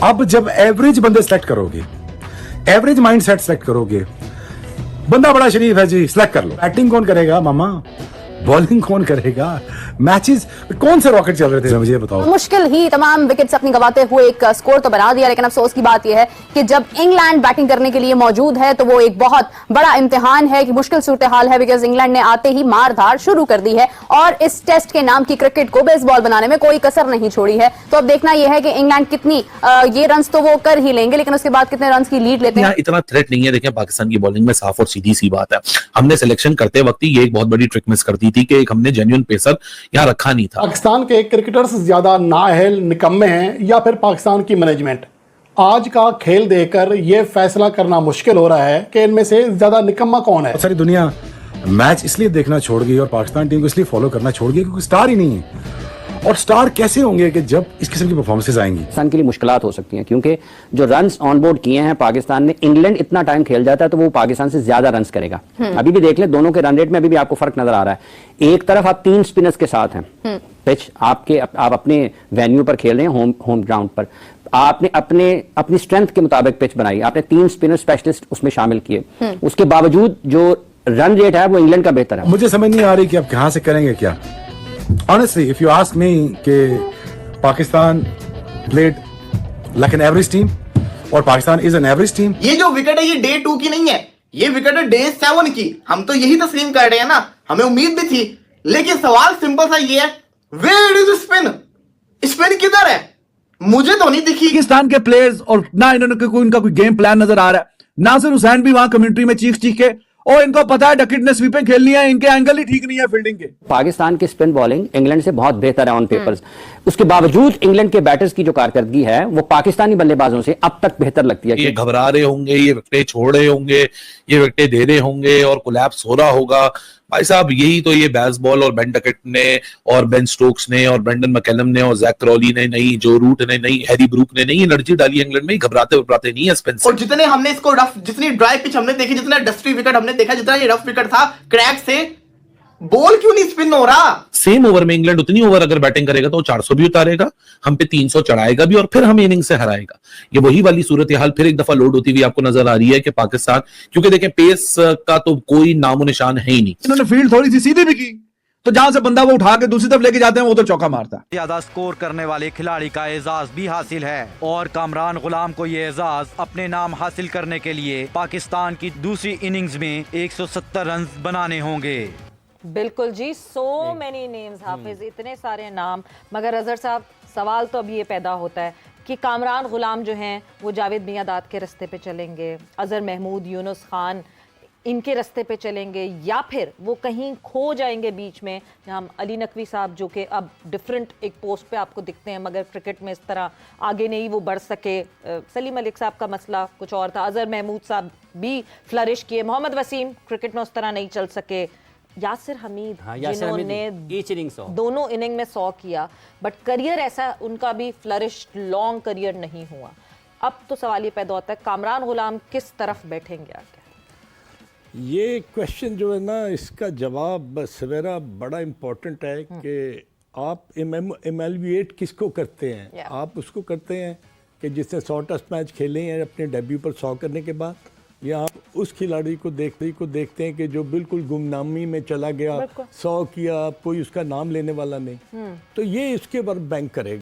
अब जब एवरेज बंदे सेलेक्ट करोगे, एवरेज माइंड सेट सेलेक्ट करोगे, बंदा बड़ा शरीफ है जी, सिलेक्ट कर लो। बैटिंग कौन करेगा मामा, बॉलिंग कौन करेगा, मैचेस कौन से रॉकेट चल रहे थे मुझे बताओ। मुश्किल ही तमाम विकेट्स अपनी गंवाते हुए एक स्कोर तो बना दिया, लेकिन अफसोस की बात यह है कि जब इंग्लैंड बैटिंग करने के लिए मौजूद है तो वो एक बहुत बड़ा इम्तिहान है कि मुश्किल सूरत हाल है, बिकॉज इंग्लैंड ने आते ही मारधार शुरू कर दी है और इस टेस्ट के नाम की क्रिकेट को बेसबॉल बनाने में कोई कसर नहीं छोड़ी है। तो अब देखना यह है कि इंग्लैंड कितनी ये रन तो वो कर ही लेंगे, लेकिन उसके बाद कितने रन की लीड लेते हैं। इतना थ्रेट नहीं है। देखिए पाकिस्तान की बॉलिंग में साफ और सीधी सी बात है, हमने सिलेक्शन करते वक्त ही ये एक बहुत बड़ी ट्रिक मिस कर दी थी कि एक हमने जेन्युइन पेसर यहाँ रखा नहीं था। पाकिस्तान के क्रिकेटर्स ज्यादा नाअहल निकम्मे हैं या फिर पाकिस्तान की मैनेजमेंट? आज का खेल देखकर यह फैसला करना मुश्किल हो रहा है कि इनमें से ज्यादा निकम्मा कौन है। सारी दुनिया मैच इसलिए देखना छोड़ गई और पाकिस्तान टीम को इसलिए फॉलो करना छोड़ गई क्योंकि स्टार ही नहीं है। और स्टार कैसे होंगे कि जब इस किस्म की परफॉर्मेंसेस आएंगी। पाकिस्तान के लिए मुश्किलात हो सकती हैं क्योंकि जो रन्स ऑन बोर्ड किए हैं पाकिस्तान ने, इंग्लैंड इतना टाइम खेल जाता है तो वो पाकिस्तान से ज्यादा रन्स करेगा। अभी भी देख लें दोनों के रन रेट में अभी भी आपको फर्क नजर आ रहा है। एक तरफ आप 3 स्पिनर्स के साथ हैं, पिच आप अपने वेन्यू पर खेल रहे हैं, होम ग्राउंड पर आपने अपनी स्ट्रेंथ के मुताबिक पिच बनाई, आपने 3 स्पिनर स्पेशलिस्ट उसमें शामिल किए, उसके बावजूद जो रन रेट है वो इंग्लैंड का बेहतर है। मुझे समझ नहीं आ रही कि आप कहां से करेंगे क्या। Honestly, if you ask me कि Pakistan played like an average team और Pakistan is an average team। ये जो विकेट है ये डे 2 की नहीं है, ये विकेट है डे 7 की। हम तो यही तस्लीम कर रहे हैं ना, हमें उम्मीद भी थी, लेकिन सवाल सिंपल सा ये है, where is spin? स्पिन किधर है? मुझे तो नहीं दिखी। पाकिस्तान के प्लेयर्स और ना इनका कोई गेम प्लान नजर आ रहा है। नासिर हुसैन भी वहां कमेंट्री में चीख के और इनको पता है डकिट ने स्वीपें खेलनी है, इनके एंगल ही ठीक नहीं है फील्डिंग के। पाकिस्तान की स्पिन बॉलिंग इंग्लैंड से बहुत बेहतर है ऑन पेपर्स, उसके बावजूद इंग्लैंड के बैटर्स की जो कारकर्दगी है वो पाकिस्तानी बल्लेबाजों से अब तक बेहतर लगती है। ये घबरा रहे होंगे, ये विकेटें छोड़ रहे होंगे, ये विकेटें दे रहे होंगे और कोलैप्स हो रहा होगा। भाई साहब यही तो ये बेसबॉल और बेन डकेट ने और बेन स्टोक्स ने और ब्रेंडन मैकलम ने और जैक क्रॉली ने नहीं, जो रूट ने नहीं, हैरी ब्रूक ने नहीं एनर्जी डाली इंग्लैंड में, घबराते नहीं है स्पिन से। और जितने हमने इसको रफ, जितनी ड्राई पिच हमने देखी, जितना डस्टी विकेट हमने देखा, जितना ये रफ विकेट था क्रैक से, बॉल क्यों नहीं स्पिन हो रहा? सेम ओवर में इंग्लैंड उतनी ओवर अगर बैटिंग करेगा तो वो 400 भी उतारेगा, हम पे 300 चढ़ाएगा भी और फिर हम इनिंग से हराएगा। ये वही वाली सूरत हाल फिर एक दफा लोड होती हुई आपको नजर आ रही है कि पाकिस्तान, क्योंकि देखें पेस का तो कोई नामो निशान है ही नहीं। इन्होंने फील्ड थोड़ी सी सीधी भी की तो जहां से बंदा वो उठा के दूसरी तरफ लेके जाते हैं वो तो चौका मारता है। ज्यादा स्कोर करने वाले खिलाड़ी का एजाज भी हासिल है और कामरान गुलाम को ये एजाज अपने नाम हासिल करने के लिए पाकिस्तान की दूसरी इनिंग्स में 170 रन बनाने होंगे। बिल्कुल जी, सो मेनी नेम्स हाफिज, इतने सारे नाम। मगर अजहर साहब सवाल तो अब ये पैदा होता है कि कामरान गुलाम जो हैं वो जावेद मियांदाद के रास्ते पे चलेंगे, अजहर महमूद, यूनुस खान इनके रास्ते पे चलेंगे, या फिर वो कहीं खो जाएंगे बीच में। हम अली नकवी साहब जो कि अब डिफरेंट एक पोस्ट पे आपको दिखते हैं मगर क्रिकेट में इस तरह आगे नहीं वो बढ़ सके। सलीम मलिक साहब का मसला कुछ और था, अजहर महमूद साहब भी फ्लरिश किए, मोहम्मद वसीम क्रिकेट में उस तरह नहीं चल सके, यासिर हमीद जिन्होंने दोनों इनिंग में 100 किया, बट करियर ऐसा उनका भी फ्लरिश लॉन्ग करियर नहीं हुआ। अब तो सवाल ये पैदा होता है कामरान गुलाम किस तरफ बैठेंगे आगे? ये क्वेश्चन जो है ना, इसका जवाब सवेरा बड़ा इम्पोर्टेंट है कि आप इमेलुएट किसको करते हैं। आप उसको करते हैं कि जिसने 100 टेस्ट मैच खेले हैं अपने डेब्यू पर 100 करने के बाद, या आप उस खिलाड़ी को देखते हैं कि जो बिल्कुल गुमनामी में चला गया, 100 किया, कोई उसका नाम लेने वाला नहीं, तो ये इसके ऊपर बैंक करेगा।